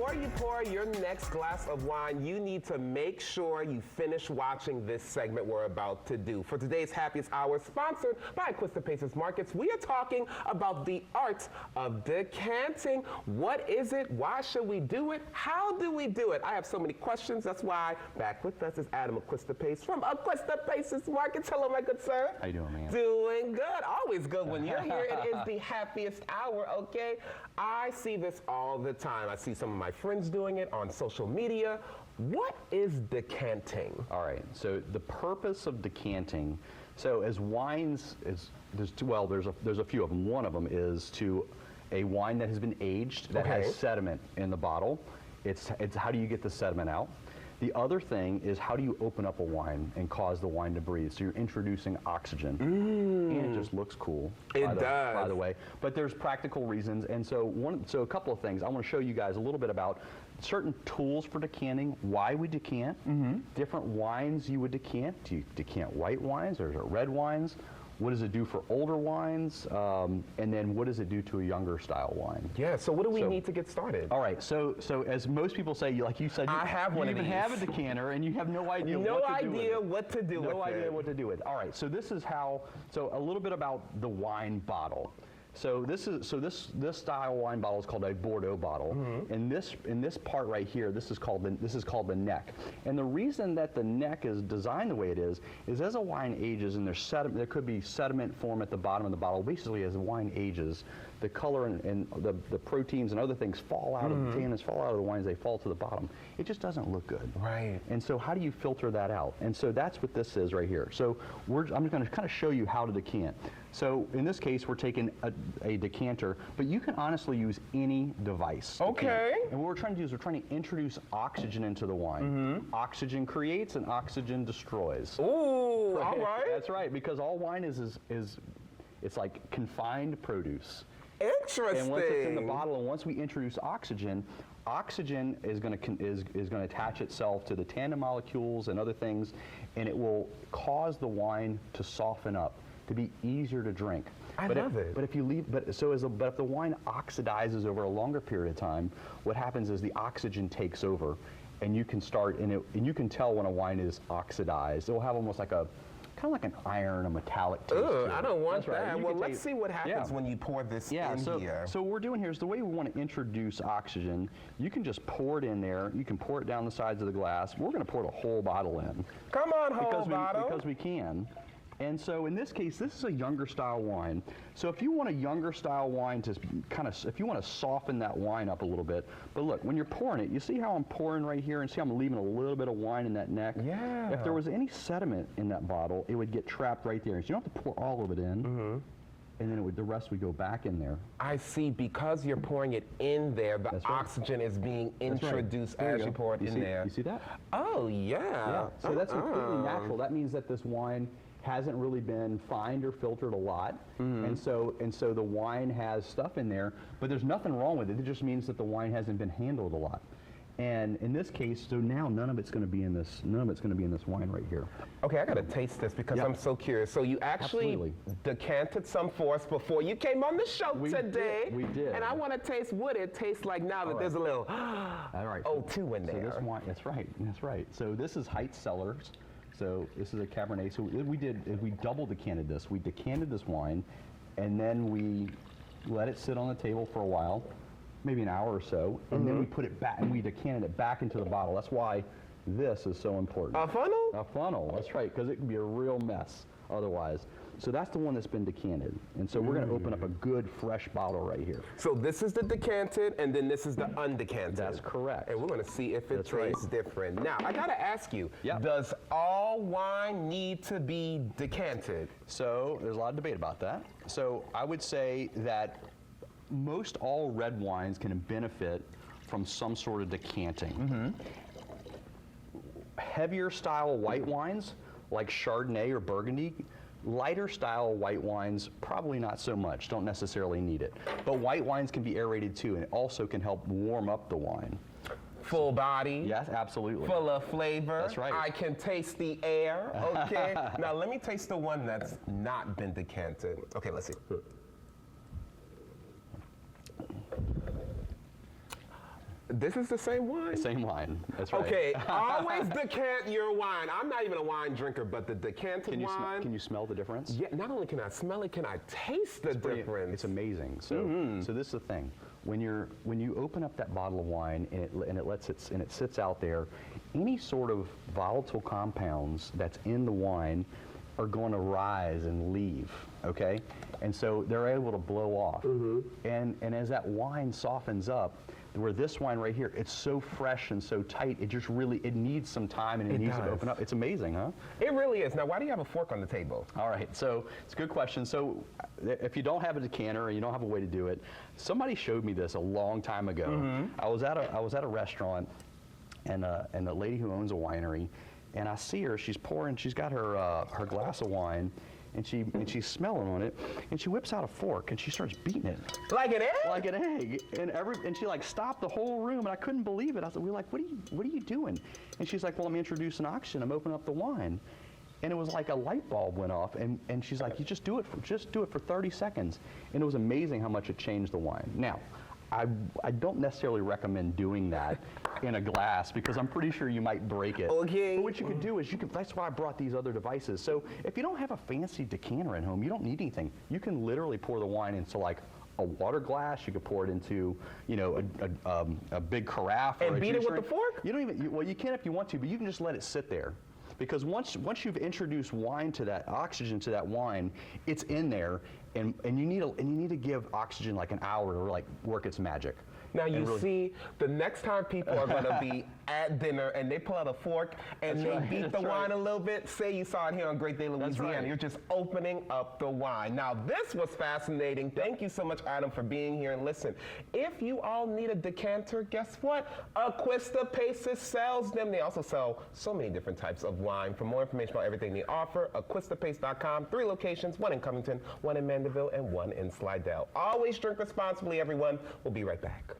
before you pour your next glass of wine, you need to make sure you finish watching this segment we're about to do. For today's Happiest Hour, sponsored by Acquistapace Markets, we are talking about the art of decanting. What is it? Why should we do it? How do we do it? I have so many questions. That's why back with us is Adam Acquistapace from Acquistapace Markets. Hello, my good sir. How you doing, man? Doing good. Always good when you're here. It is the Happiest Hour, okay? I see this all the time. I see some of my friends doing it on social media. What is decanting? All right, so the purpose of decanting, so as wines, there's a few of them. One of them is to a wine that has been aged, that has sediment in the bottle. It's how do you get the sediment out? The other thing is how do you open up a wine and cause the wine to breathe? So you're introducing oxygen, and it just looks cool. It does, by the way. But there's practical reasons, and so a couple of things. I want to show you guys a little bit about certain tools for decanting, why we decant, different wines you would decant. Do you decant white wines or is it red wines? What does it do for older wines? And then what does it do to a younger style wine? Yeah, so what do we need to get started? All right, so as most people say, like you said, I have one of these. You even have a decanter and you have no idea what to do with it. What to do with it. No idea what to do with it. All right, so this is how, a little bit about the wine bottle. So this style wine bottle is called a Bordeaux bottle, and in this part right here, this is called the neck. And the reason that the neck is designed the way it is as a wine ages and there's sediment, there could be sediment form at the bottom of the bottle. Basically, as the wine ages, the color and the proteins and other things fall out of the tannins, fall out of the wines. They fall to the bottom. It just doesn't look good. Right. And so how do you filter that out? And so that's what this is right here. So I'm going to kind of show you how to decant. So in this case, we're taking a decanter, but you can honestly use any device. Okay. And what we're trying to do is we're trying to introduce oxygen into the wine. Oxygen creates and oxygen destroys. Ooh, all right. That's right, because all wine is it's like confined produce. Interesting. And once it's in the bottle, and once we introduce oxygen, oxygen is going to attach itself to the tannin molecules and other things, and it will cause the wine to soften up, to be easier to drink. I love it. But if you leave, but if the wine oxidizes over a longer period of time, what happens is the oxygen takes over, and you can start, and you can tell when a wine is oxidized. It will have almost like kind of like an iron, a metallic taste. Ugh, I don't want that. Right. Well, let's see what happens when you pour this in here. So what we're doing here is the way we want to introduce oxygen, you can just pour it in there. You can pour it down the sides of the glass. We're going to pour the whole bottle in. Come on, whole bottle. Because we can. And so in this case, this is a younger style wine. So if you want a younger style wine to if you want to soften that wine up a little bit, but look, when you're pouring it, you see how I'm pouring right here and see I'm leaving a little bit of wine in that neck? Yeah. If there was any sediment in that bottle, it would get trapped right there. So you don't have to pour all of it in. And then the rest would go back in there. I see, because you're pouring it in there, the oxygen is being introduced as you pour it in there. You see that? Oh, yeah. So that's completely natural. That means that this wine hasn't really been fined or filtered a lot, and so the wine has stuff in there, but there's nothing wrong with it. It just means that the wine hasn't been handled a lot. And in this case, so now none of it's going to be in this. None of it's going to be in this wine right here. Okay, I got to taste this because I'm so curious. So you actually decanted some for us before you came on the show today. We did. And I want to taste what it tastes like now that there's a little O2 in there. So this wine, that's right. So this is Heights Cellars. So this is a Cabernet. So we double decanted this. We decanted this wine, and then we let it sit on the table for a while, maybe an hour or so, and then we put it back, and we decanted it back into the bottle. That's why this is so important. A funnel? A funnel, that's right, because it can be a real mess otherwise. So that's the one that's been decanted. And so we're going to open up a good fresh bottle right here. So this is the decanted, and then this is the undecanted. That's correct. And we're going to see if it tastes different. Now, I got to ask you, Yep. Does all wine need to be decanted? So there's a lot of debate about that. So I would say that most all red wines can benefit from some sort of decanting. Heavier style white wines, like Chardonnay or Burgundy, lighter style white wines, probably not so much, don't necessarily need it. But white wines can be aerated too, and it also can help warm up the wine. Full body. Yes, absolutely. Full of flavor. That's right. I can taste the air, okay? Now let me taste the one that's not been decanted. Okay, let's see. This is the same wine? Same wine. That's right. Okay, always decant your wine. I'm not even a wine drinker, but the decanted wine. Can you smell the difference? Yeah, not only can I smell it, can I taste the difference? It's amazing. So, so this is the thing. When you open up that bottle of wine and it sits out there, any sort of volatile compounds that's in the wine are going to rise and leave, okay? And so they're able to blow off. And as that wine softens up, where this wine right here, it's so fresh and so tight, it just really, it needs some time and it needs to open up. It's amazing, huh? It really is. Now, why do you have a fork on the table? All right, so it's a good question. So if you don't have a decanter and you don't have a way to do it, somebody showed me this a long time ago. I was at a restaurant, and the lady who owns a winery, and I see her, she's pouring, she's got her glass of wine, and she's smelling on it, and she whips out a fork and she starts beating it. Like an egg? Like an egg. And she like stopped the whole room, and I couldn't believe it. We were like, what are you doing? And she's like, well, I'm introducing oxygen. I'm opening up the wine. And it was like a light bulb went off, and she's like, you just do it for 30 seconds. And it was amazing how much it changed the wine. Now, I don't necessarily recommend doing that in a glass because I'm pretty sure you might break it. Okay. But what you could do is that's why I brought these other devices. So if you don't have a fancy decanter at home, you don't need anything. You can literally pour the wine into like a water glass. You could pour it into, a big carafe. And beat it with the fork? You don't even, well, you can if you want to, but you can just let it sit there. Because once you've introduced wine to that, oxygen to that wine, it's in there, and you need to give oxygen like an hour to like work its magic. Now you see, the next time people are going to be at dinner and they pull out a fork and they beat the wine a little bit, say you saw it here on Great Day Louisiana, you're just opening up the wine. Now this was fascinating. Thank you so much, Adam, for being here. And listen, if you all need a decanter, guess what? Acquistapace sells them. They also sell so many different types of wine. For more information about everything they offer, acquistapace.com. 3 locations, 1 in Covington, 1 in Mandeville, and 1 in Slidell. Always drink responsibly, everyone. We'll be right back.